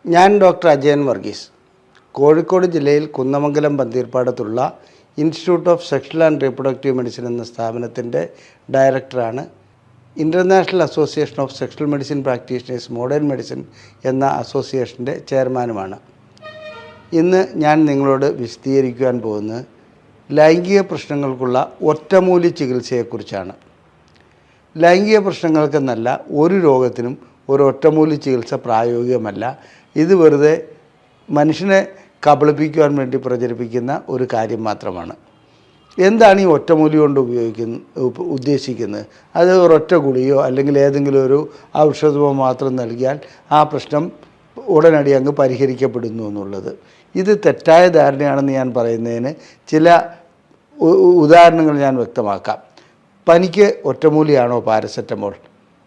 ഞാൻ ഡോക്ടർ അജയൻ വർഗീസ്, കോഴിക്കോട് ജില്ലയിൽ കുന്നമംഗലം പന്തീർപ്പാടത്തുള്ള institute of sexual and reproductive medicine എന്ന സ്ഥാപനത്തിൻ്റെ ഡയറക്ടറാണ്. International association of sexual medicine practitioners modern medicine എന്ന അസോസിയേഷൻ്റെ ചെയർമാനുമാണ്. ഇന്ന് ഞാൻ നിങ്ങളോട് വിശദീകരിക്കുവാൻ പോകുന്നത് ലൈംഗിക പ്രശ്നങ്ങൾക്കുള്ള ഒറ്റമൂലി ചികിത്സയെക്കുറിച്ചാണ്. ലൈംഗിക പ്രശ്നങ്ങൾക്കെന്നല്ല, ഒരു രോഗത്തിനും ഒരു ഒറ്റമൂലി ചികിത്സ പ്രായോഗികമല്ല. ഇത് വെറുതെ മനുഷ്യനെ കബളിപ്പിക്കുവാൻ വേണ്ടി പ്രചരിപ്പിക്കുന്ന ഒരു കാര്യം മാത്രമാണ്. എന്താണ് ഈ ഒറ്റമൂലി കൊണ്ട് ഉദ്ദേശിക്കുന്നത്? അത് ഒരൊറ്റ ഗുളിയോ അല്ലെങ്കിൽ ഏതെങ്കിലും ഒരു ഔഷധമോ മാത്രം നൽകിയാൽ ആ പ്രശ്നം ഉടനടി അങ്ങ് പരിഹരിക്കപ്പെടുന്നു എന്നുള്ളത്. ഇത് തെറ്റായ ധാരണയാണെന്ന് ഞാൻ പറയുന്നതിന് ചില ഉദാഹരണങ്ങൾ ഞാൻ വ്യക്തമാക്കാം. പനിക്ക് ഒറ്റമൂലിയാണോ പാരസെറ്റമോൾ?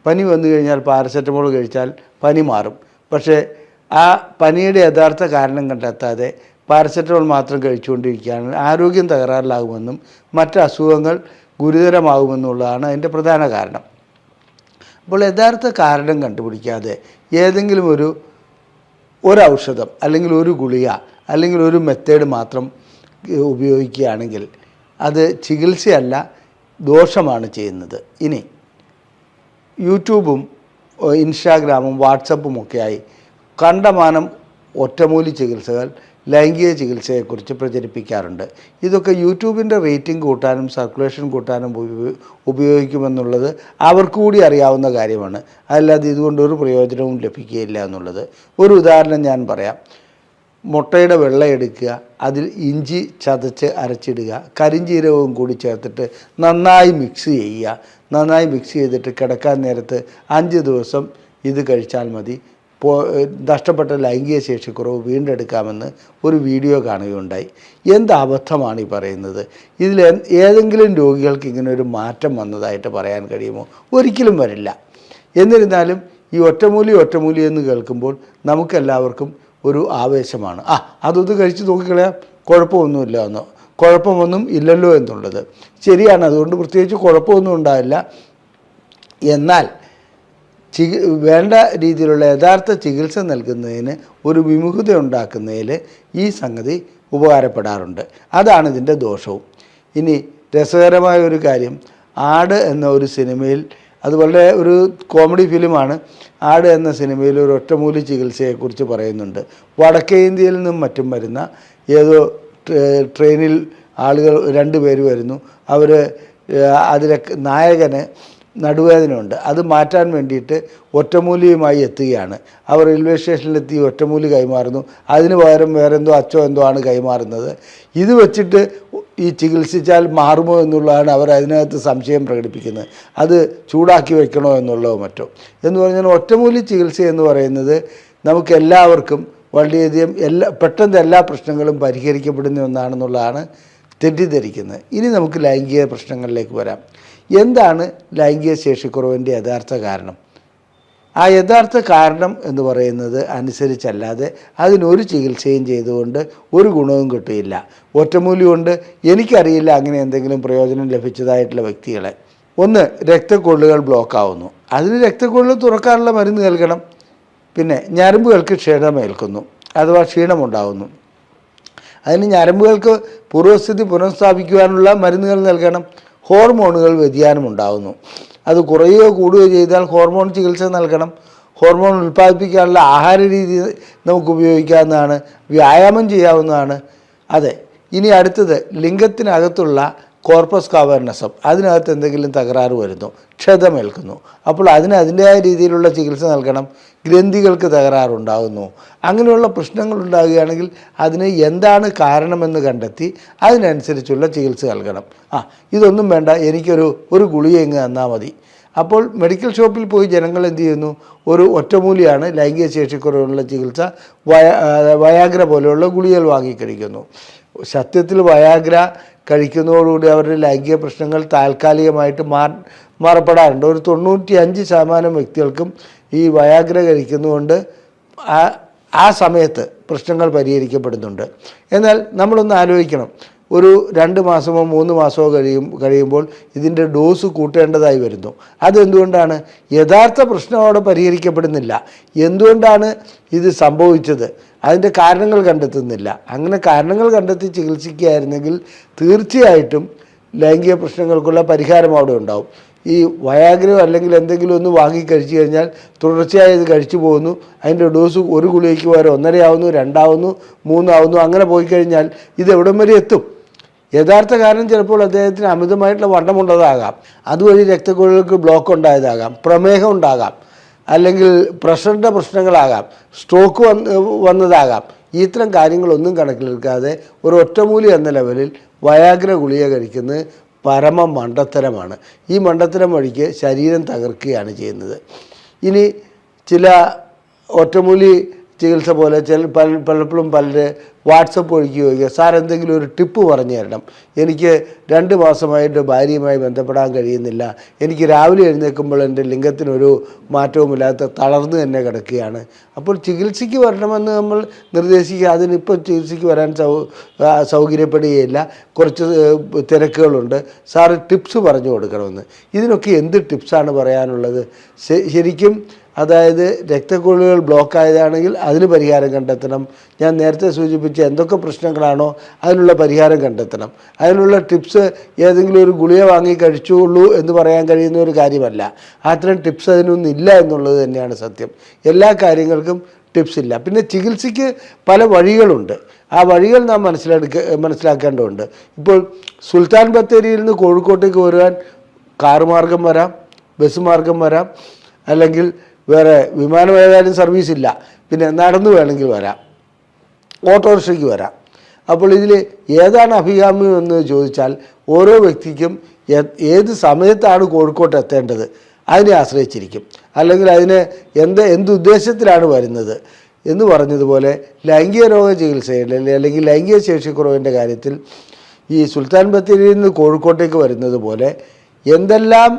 പനി വന്നു കഴിഞ്ഞാൽ പാരസെറ്റമോൾ കഴിച്ചാൽ പനി മാറും. പക്ഷേ ആ പനിയുടെ യഥാർത്ഥ കാരണം കണ്ടെത്താതെ പാരസെറ്റമോൾ മാത്രം കഴിച്ചുകൊണ്ടിരിക്കുകയാണെങ്കിൽ ആരോഗ്യം തകരാറിലാകുമെന്നും മറ്റ് അസുഖങ്ങൾ ഗുരുതരമാകുമെന്നുള്ളതാണ് അതിൻ്റെ പ്രധാന കാരണം. അപ്പോൾ യഥാർത്ഥ കാരണം കണ്ടുപിടിക്കാതെ ഏതെങ്കിലും ഒരു ഔഷധം അല്ലെങ്കിൽ ഒരു ഗുളിക അല്ലെങ്കിൽ ഒരു മെത്തേഡ് മാത്രം ഉപയോഗിക്കുകയാണെങ്കിൽ അത് ചികിത്സയല്ല, ദോഷമാണ് ചെയ്യുന്നത്. ഇനി യൂട്യൂബും ഇൻസ്റ്റാഗ്രാമും വാട്സപ്പും ഒക്കെയായി കണ്ടമാനം ഒറ്റമൂലി ചികിത്സകൾ ലൈംഗിക ചികിത്സയെക്കുറിച്ച് പ്രചരിപ്പിക്കാറുണ്ട്. ഇതൊക്കെ യൂട്യൂബിൻ്റെ റേറ്റിംഗ് കൂട്ടാനും സർക്കുലേഷൻ കൂട്ടാനും ഉപയോഗിക്കുമെന്നുള്ളത് അവർക്ക് കൂടി അറിയാവുന്ന കാര്യമാണ്. അല്ലാതെ ഇതുകൊണ്ടൊരു പ്രയോജനവും ലഭിക്കുകയില്ല എന്നുള്ളത്. ഒരു ഉദാഹരണം ഞാൻ പറയാം. മുട്ടയുടെ വെള്ള എടുക്കുക, അതിൽ ഇഞ്ചി ചതച്ച് അരച്ചിടുക, കരിഞ്ജീരകവും കൂടി ചേർത്തിട്ട് നന്നായി മിക്സ് ചെയ്യുക. നന്നായി മിക്സ് ചെയ്തിട്ട് കിടക്കാൻ നേരത്ത് 5 ദിവസം ഇത് കഴിച്ചാൽ മതി. നഷ്ടപ്പെട്ട ലൈംഗിക ശേഷിക്കുറവ് വീണ്ടെടുക്കാമെന്ന് ഒരു വീഡിയോ കാണുകയുണ്ടായി. എന്ത് അബദ്ധമാണ് ഈ പറയുന്നത്? ഇതിൽ ഏതെങ്കിലും രോഗികൾക്ക് ഇങ്ങനെ ഒരു മാറ്റം വന്നതായിട്ട് പറയാൻ കഴിയുമോ? ഒരിക്കലും വരില്ല. എന്നിരുന്നാലും ഈ ഒറ്റമൂലി എന്ന് കേൾക്കുമ്പോൾ നമുക്കെല്ലാവർക്കും ഒരു ആവേശമാണ്. അതൊന്ന് കഴിച്ച് നോക്കിക്കളയാം, കുഴപ്പമൊന്നുമില്ല എന്നോ, കുഴപ്പമൊന്നും ഇല്ലല്ലോ എന്നുള്ളത് ശരിയാണ്. അതുകൊണ്ട് പ്രത്യേകിച്ച് കുഴപ്പമൊന്നും ഉണ്ടാവില്ല. എന്നാൽ വേണ്ട രീതിയിലുള്ള യഥാർത്ഥ ചികിത്സ നൽകുന്നതിന് ഒരു വിമുഖത ഉണ്ടാക്കുന്നതിൽ ഈ സംഗതി ഉപകാരപ്പെടാറുണ്ട്. അതാണ് ഇതിൻ്റെ ദോഷവും. ഇനി രസകരമായ ഒരു കാര്യം, ആട് എന്ന ഒരു സിനിമയിൽ, അത് വളരെ ഒരു കോമഡി ഫിലിമാണ്. ആട് എന്ന സിനിമയിൽ ഒരു ഒറ്റമൂലി ചികിത്സയെക്കുറിച്ച് പറയുന്നുണ്ട്. വടക്കേ ഇന്ത്യയിൽ നിന്നും മറ്റും വരുന്ന ഏതോ ട്രെയിനിൽ ആളുകൾ 2 പേര് വരുന്നു. അവർ അതിലെ നായകന് നടുവേദനയുണ്ട്. അത് മാറ്റാൻ വേണ്ടിയിട്ട് ഒറ്റമൂലിയുമായി എത്തുകയാണ്. അവർ റെയിൽവേ സ്റ്റേഷനിലെത്തി ഒറ്റമൂലി കൈമാറുന്നു. അതിന് പകരം വേറെന്തോ അച്ചോ എന്തോ ആണ് കൈമാറുന്നത്. ഇത് വെച്ചിട്ട് ഈ ചികിത്സിച്ചാൽ മാറുമോ എന്നുള്ളതാണ് അവർ അതിനകത്ത് സംശയം പ്രകടിപ്പിക്കുന്നത്. അത് ചൂടാക്കി വെക്കണോ എന്നുള്ളതോ മറ്റോ എന്ന് പറഞ്ഞാൽ ഒറ്റമൂലി ചികിത്സ എന്ന് പറയുന്നത് നമുക്കെല്ലാവർക്കും വളരെയധികം പെട്ടെന്ന് എല്ലാ പ്രശ്നങ്ങളും പരിഹരിക്കപ്പെടുന്ന ഒന്നാണെന്നുള്ളതാണ് തെറ്റിദ്ധരിക്കുന്നത്. ഇനി നമുക്ക് ലൈംഗിക പ്രശ്നങ്ങളിലേക്ക് വരാം. എന്താണ് ലൈംഗിക ശേഷിക്കുറവിൻ്റെ യഥാർത്ഥ കാരണം? ആ യഥാർത്ഥ കാരണം എന്ന് പറയുന്നത് അനുസരിച്ചല്ലാതെ അതിനൊരു ചികിത്സയും ചെയ്തുകൊണ്ട് ഒരു ഗുണവും കിട്ടുകയില്ല. ഒറ്റമൂലി കൊണ്ട് എനിക്കറിയില്ല അങ്ങനെ എന്തെങ്കിലും പ്രയോജനം ലഭിച്ചതായിട്ടുള്ള വ്യക്തികളെ. ഒന്ന്, രക്തക്കൊള്ളുകൾ ബ്ലോക്ക് ആവുന്നു. അതിന് രക്തക്കൊള്ളുകൾ തുറക്കാനുള്ള മരുന്ന് നൽകണം. പിന്നെ ഞരമ്പുകൾക്ക് ക്ഷീണമേൽക്കുന്നു അഥവാ ക്ഷീണമുണ്ടാകുന്നു. അതിന് ഞരമ്പുകൾക്ക് പൂർവ്വസ്ഥിതി പുനഃസ്ഥാപിക്കുവാനുള്ള മരുന്നുകൾ നൽകണം. ഹോർമോണുകൾ വ്യതിയാനമുണ്ടാകുന്നു. അത് കുറയുകയോ കൂടുകയോ ചെയ്താൽ ഹോർമോൺ ചികിത്സ നൽകണം. ഹോർമോൺ ഉൽപ്പാദിപ്പിക്കാനുള്ള ആഹാര രീതി നമുക്ക് ഉപയോഗിക്കാവുന്നതാണ്, വ്യായാമം ചെയ്യാവുന്നതാണ്. അതെ. ഇനി അടുത്തത്, ലിംഗത്തിനകത്തുള്ള കോർപ്പസ് കാവേർനസം, അതിനകത്ത് എന്തെങ്കിലും തകരാറ് വരുന്നു, ക്ഷതമേൽക്കുന്നു. അപ്പോൾ അതിൻ്റെതായ രീതിയിലുള്ള ചികിത്സ നൽകണം. ഗ്രന്ഥികൾക്ക് തകരാറുണ്ടാകുന്നു. അങ്ങനെയുള്ള പ്രശ്നങ്ങൾ ഉണ്ടാകുകയാണെങ്കിൽ അതിന് എന്താണ് കാരണമെന്ന് കണ്ടെത്തി അതിനനുസരിച്ചുള്ള ചികിത്സ നൽകണം. ഇതൊന്നും വേണ്ട, എനിക്കൊരു ഗുളിക ഇങ്ങ് തന്നാൽ മതി. അപ്പോൾ മെഡിക്കൽ ഷോപ്പിൽ പോയി ജനങ്ങൾ എന്ത് ചെയ്യുന്നു? ഒരു ഒറ്റമൂലിയാണ് ലൈംഗിക ശേഷിക്കുറവുള്ള ചികിത്സ, വയാഗ്ര പോലെയുള്ള ഗുളികകൾ വാങ്ങിക്കഴിക്കുന്നു. സത്യത്തിൽ വയാഗ്ര കഴിക്കുന്നതോടുകൂടി അവരുടെ ലൈംഗിക പ്രശ്നങ്ങൾ താൽക്കാലികമായിട്ട് മാറപ്പെടാറുണ്ട്. ഒരു 95% വ്യക്തികൾക്കും ഈ വയാഗ്ര കഴിക്കുന്നതുകൊണ്ട് ആ സമയത്ത് പ്രശ്നങ്ങൾ പരിഹരിക്കപ്പെടുന്നുണ്ട്. എന്നാൽ നമ്മളൊന്ന് ആലോചിക്കണം, ഒരു 2 മാസമോ 3 മാസമോ കഴിയുമ്പോൾ ഇതിൻ്റെ ഡോസ് കൂട്ടേണ്ടതായി വരുന്നു. അതെന്തുകൊണ്ടാണ്? യഥാർത്ഥ പ്രശ്നം അവിടെ പരിഹരിക്കപ്പെടുന്നില്ല. എന്തുകൊണ്ടാണ് ഇത് സംഭവിച്ചത്? അതിൻ്റെ കാരണങ്ങൾ കണ്ടെത്തുന്നില്ല. അങ്ങനെ കാരണങ്ങൾ കണ്ടെത്തി ചികിത്സിക്കുകയായിരുന്നെങ്കിൽ തീർച്ചയായിട്ടും ലൈംഗിക പ്രശ്നങ്ങൾക്കുള്ള പരിഹാരം അവിടെ ഉണ്ടാവും. ഈ വയാഗ്രോ അല്ലെങ്കിൽ എന്തെങ്കിലും ഒന്ന് വാങ്ങി കഴിച്ചു കഴിഞ്ഞാൽ തുടർച്ചയായി ഇത് കഴിച്ചു പോകുന്നു. അതിൻ്റെ ഡോസ് ഒരു ഗുളികയ്ക്ക് പകരം 1.5 ആവുന്നു, 2 ആവുന്നു, 3 ആവുന്നു. അങ്ങനെ പോയി കഴിഞ്ഞാൽ ഇത് എവിടം വരെ എത്തും? യഥാർത്ഥ കാരണം ചിലപ്പോൾ അദ്ദേഹത്തിന് അമിതമായിട്ടുള്ള വണ്ണമുള്ളതാകാം, അതുവഴി രക്തക്കുഴലുകൾക്ക് ബ്ലോക്ക് ഉണ്ടായതാകാം, പ്രമേഹം ഉണ്ടാകാം, അല്ലെങ്കിൽ പ്രഷറിൻ്റെ പ്രശ്നങ്ങളാകാം, സ്ട്രോക്ക് വന്നതാകാം. ഇത്തരം കാര്യങ്ങളൊന്നും കണക്കിലെടുക്കാതെ ഒരു ഒറ്റമൂലി എന്ന ലെവലിൽ വയാഗ്ര ഗുളിക കഴിക്കുന്നത് പരമ മണ്ടത്തരമാണ്. ഈ മണ്ടത്തരം വഴിക്ക് ശരീരം തകർക്കുകയാണ് ചെയ്യുന്നത്. ഇനി ചില ഒറ്റമൂലി ചികിത്സ പോലെ പലപ്പോഴും പലര് വാട്സപ്പ് വഴിക്ക് ചോദിക്കുക, സാർ എന്തെങ്കിലും ഒരു ടിപ്പ് പറഞ്ഞു തരണം, എനിക്ക് 2 മാസമായിട്ട് ഭാര്യയുമായി ബന്ധപ്പെടാൻ കഴിയുന്നില്ല, എനിക്ക് രാവിലെ എഴുന്നേൽക്കുമ്പോൾ എൻ്റെ ലിംഗത്തിനൊരു മാറ്റവുമില്ലാത്ത തളർന്ന് തന്നെ കിടക്കുകയാണ്. അപ്പോൾ ചികിത്സയ്ക്ക് വരണമെന്ന് നമ്മൾ നിർദ്ദേശിക്കുക, അതിനിപ്പോൾ ചികിത്സയ്ക്ക് വരാൻ സൗകര്യപ്പെടുകയില്ല, കുറച്ച് തിരക്കുകളുണ്ട്, സാറ് ടിപ്സ് പറഞ്ഞു കൊടുക്കണമെന്ന്. ഇതിനൊക്കെ എന്ത് ടിപ്സാണ് പറയാനുള്ളത്? ശരിക്കും അതായത് രക്തക്കുഴലുകൾ ബ്ലോക്കായതാണെങ്കിൽ അതിന് പരിഹാരം കണ്ടെത്തണം. ഞാൻ നേരത്തെ സൂചിപ്പിച്ച എന്തൊക്കെ പ്രശ്നങ്ങളാണോ അതിനുള്ള പരിഹാരം കണ്ടെത്തണം. അതിനുള്ള ടിപ്സ് ഏതെങ്കിലും ഒരു ഗുളിക വാങ്ങി കഴിച്ചുള്ളൂ എന്ന് പറയാൻ കഴിയുന്ന ഒരു കാര്യമല്ല. അത്തരം ടിപ്സ് അതിനൊന്നും ഇല്ല എന്നുള്ളത് തന്നെയാണ് സത്യം. എല്ലാ കാര്യങ്ങൾക്കും ടിപ്സ് ഇല്ല. പിന്നെ ചികിത്സയ്ക്ക് പല വഴികളുണ്ട്. ആ വഴികൾ നാം മനസ്സിലാക്കേണ്ടതുണ്ട്. ഇപ്പോൾ സുൽത്താൻ ബത്തേരിയിൽ നിന്ന് കോഴിക്കോട്ടേക്ക് വരുവാൻ കാറ് മാർഗം വരാം, ബസ് മാർഗം വരാം, അല്ലെങ്കിൽ വേറെ വിമാനമേതായാലും സർവീസ് ഇല്ല, പിന്നെ നടന്നു വേണമെങ്കിൽ വരാം, ഓട്ടോറിക്ഷയ്ക്ക് വരാം. അപ്പോൾ ഇതിൽ ഏതാണ് അഭികാമ്യം എന്ന് ചോദിച്ചാൽ ഓരോ വ്യക്തിക്കും ഏത് സമയത്താണ് കോഴിക്കോട്ട് എത്തേണ്ടത് അതിനെ ആശ്രയിച്ചിരിക്കും. അല്ലെങ്കിൽ അതിന് എന്തുദ്ദേശത്തിലാണ് വരുന്നത് എന്ന് പറഞ്ഞതുപോലെ ലൈംഗിക രോഗ ചികിത്സയിൽ അല്ലെങ്കിൽ ലൈംഗിക ശേഷിക്കുറവിൻ്റെ കാര്യത്തിൽ ഈ സുൽത്താൻ ബത്തേരിയിൽ നിന്ന് കോഴിക്കോട്ടേക്ക് വരുന്നത് പോലെ എന്തെല്ലാം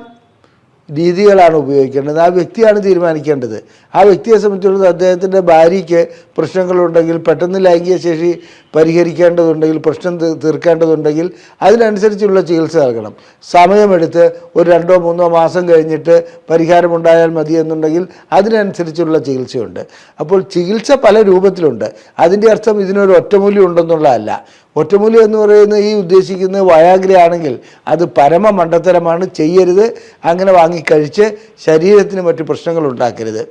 രീതികളാണ് ഉപയോഗിക്കേണ്ടത് ആ വ്യക്തിയാണ് തീരുമാനിക്കേണ്ടത്. ആ വ്യക്തിയെ സംബന്ധിച്ചിടത്തോളം അദ്ദേഹത്തിൻ്റെ ഭാര്യയ്ക്ക് പ്രശ്നങ്ങളുണ്ടെങ്കിൽ, പെട്ടെന്ന് ലൈംഗിക ശേഷി പരിഹരിക്കേണ്ടതുണ്ടെങ്കിൽ, പ്രശ്നം തീർക്കേണ്ടതുണ്ടെങ്കിൽ അതിനനുസരിച്ചുള്ള ചികിത്സ നൽകണം. സമയമെടുത്ത് ഒരു 2-3 മാസം കഴിഞ്ഞിട്ട് പരിഹാരമുണ്ടായാൽ മതി എന്നുണ്ടെങ്കിൽ അതിനനുസരിച്ചുള്ള ചികിത്സയുണ്ട്. അപ്പോൾ ചികിത്സ പല രൂപത്തിലുണ്ട്. അതിൻ്റെ അർത്ഥം ഇതിനൊരു ഒറ്റമൂല്യം ഉണ്ടെന്നുള്ളതല്ല. ഒറ്റമൂലി എന്ന് പറയുന്നത് ഈ ഉദ്ദേശിക്കുന്നത് വയാഗ്ര ആണെങ്കിൽ അത് പരമ മണ്ടത്തരമാണ്, ചെയ്യരുത്. അങ്ങനെ വാങ്ങിക്കഴിച്ച് ശരീരത്തിന് മറ്റ് പ്രശ്നങ്ങൾ ഉണ്ടാക്കരുത്.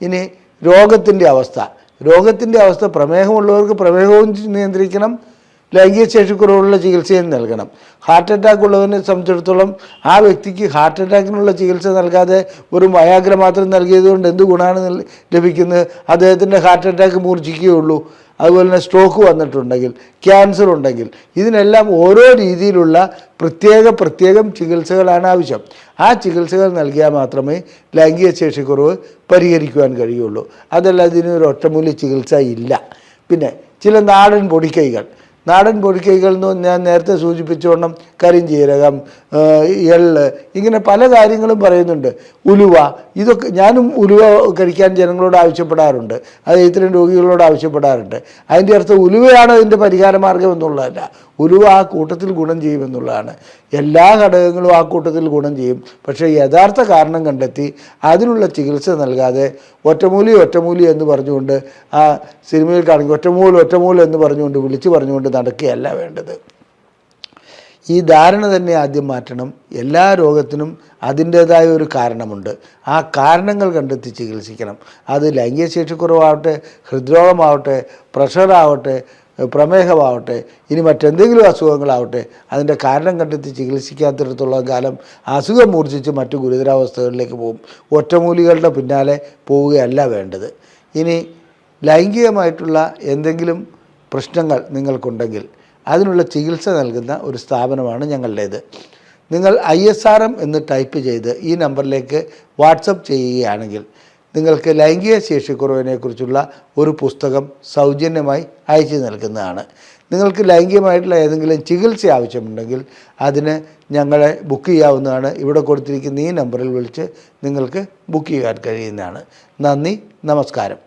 ഇനി രോഗത്തിൻ്റെ അവസ്ഥ പ്രമേഹമുള്ളവർക്ക് പ്രമേഹവും നിയന്ത്രിക്കണം, ലൈംഗിക ശേഷിക്കുറവുള്ള ചികിത്സയും നൽകണം. ഹാർട്ട് അറ്റാക്ക് ഉള്ളവനെ സംബന്ധിച്ചിടത്തോളം ആ വ്യക്തിക്ക് ഹാർട്ട് അറ്റാക്കിനുള്ള ചികിത്സ നൽകാതെ ഒരു വയാഗ്ര മാത്രം നൽകിയതുകൊണ്ട് എന്ത് ഗുണമാണ് ലഭിക്കുന്നത്? അദ്ദേഹത്തിൻ്റെ ഹാർട്ട് അറ്റാക്ക് മൂർച്ഛിക്കുകയുള്ളൂ. അതുപോലെ തന്നെ സ്ട്രോക്ക് വന്നിട്ടുണ്ടെങ്കിൽ, ക്യാൻസർ ഉണ്ടെങ്കിൽ, ഇതിനെല്ലാം ഓരോ രീതിയിലുള്ള പ്രത്യേകം ചികിത്സകളാണ് ആവശ്യം. ആ ചികിത്സകൾ നൽകിയാൽ മാത്രമേ ലൈംഗിക ശേഷിക്കുറവ് പരിഹരിക്കുവാൻ കഴിയുള്ളൂ. അതല്ല ഇതിനൊരു ഒറ്റമൂലി ചികിത്സ ഇല്ല. പിന്നെ ചില നാടൻ പൊടിക്കൈകൾ എന്ന് ഞാൻ നേരത്തെ സൂചിപ്പിച്ചുകൊണ്ടും കരിഞ്ജീരകം, എള്ള്, ഇങ്ങനെ പല കാര്യങ്ങളും പറയുന്നുണ്ട്. ഉലുവ, ഇതൊക്കെ ഞാനും ഉലുവ കഴിക്കാൻ ജനങ്ങളോട് ആവശ്യപ്പെടാറുണ്ട്, അത് ഇത്തരം രോഗികളോട് ആവശ്യപ്പെടാറുണ്ട്. അതിൻ്റെ അർത്ഥം ഉലുവയാണ് അതിൻ്റെ പരിഹാര മാർഗം എന്നുള്ളതല്ല. ഉലുവ ആ കൂട്ടത്തിൽ ഗുണം ചെയ്യുമെന്നുള്ളതാണ്. എല്ലാ ഘടകങ്ങളും ആ കൂട്ടത്തിൽ ഗുണം ചെയ്യും. പക്ഷേ യഥാർത്ഥ കാരണം കണ്ടെത്തി അതിനുള്ള ചികിത്സ നൽകാതെ ഒറ്റമൂലി എന്ന് പറഞ്ഞുകൊണ്ട് ആ സിനിമയിൽ കാണിക്കും, ഒറ്റമൂൽ എന്ന് പറഞ്ഞുകൊണ്ട് വിളിച്ചു പറഞ്ഞുകൊണ്ട് നടക്കുകയല്ല വേണ്ടത്. ഈ ധാരണ തന്നെ ആദ്യം മാറ്റണം. എല്ലാ രോഗത്തിനും അതിൻ്റേതായ ഒരു കാരണമുണ്ട്. ആ കാരണങ്ങൾ കണ്ടെത്തി ചികിത്സിക്കണം. അത് ലൈംഗിക ശേഷിക്കുറവാവട്ടെ, ഹൃദ്രോഗമാവട്ടെ, പ്രഷറാവട്ടെ, പ്രമേഹമാവട്ടെ, ഇനി മറ്റെന്തെങ്കിലും അസുഖങ്ങളാവട്ടെ, അതിൻ്റെ കാരണം കണ്ടെത്തി ചികിത്സിക്കാത്തിടത്തോളം കാലം അസുഖം മൂർച്ഛിച്ച് മറ്റു ഗുരുതരാവസ്ഥകളിലേക്ക് പോകും. ഒറ്റമൂലികളുടെ പിന്നാലെ പോവുകയല്ല വേണ്ടത്. ഇനി ലൈംഗികമായിട്ടുള്ള എന്തെങ്കിലും പ്രശ്നങ്ങൾ നിങ്ങൾക്കുണ്ടെങ്കിൽ അതിനുള്ള ചികിത്സ നൽകുന്ന ഒരു സ്ഥാപനമാണ് ഞങ്ങളുടേത്. നിങ്ങൾ ISRM എന്ന് ടൈപ്പ് ചെയ്ത് ഈ നമ്പറിലേക്ക് വാട്സപ്പ് ചെയ്യുകയാണെങ്കിൽ നിങ്ങൾക്ക് ലൈംഗിക ശേഷിക്കുറവിനെക്കുറിച്ചുള്ള ഒരു പുസ്തകം സൗജന്യമായി അയച്ചു നൽകുന്നതാണ്. നിങ്ങൾക്ക് ലൈംഗികമായിട്ടുള്ള ഏതെങ്കിലും ചികിത്സ ആവശ്യമുണ്ടെങ്കിൽ അതിന് ഞങ്ങളെ ബുക്ക് ചെയ്യാവുന്നതാണ്. ഇവിടെ കൊടുത്തിരിക്കുന്ന ഈ നമ്പറിൽ വിളിച്ച് നിങ്ങൾക്ക് ബുക്ക് ചെയ്യാൻ കഴിയുന്നതാണ്. നന്ദി, നമസ്കാരം.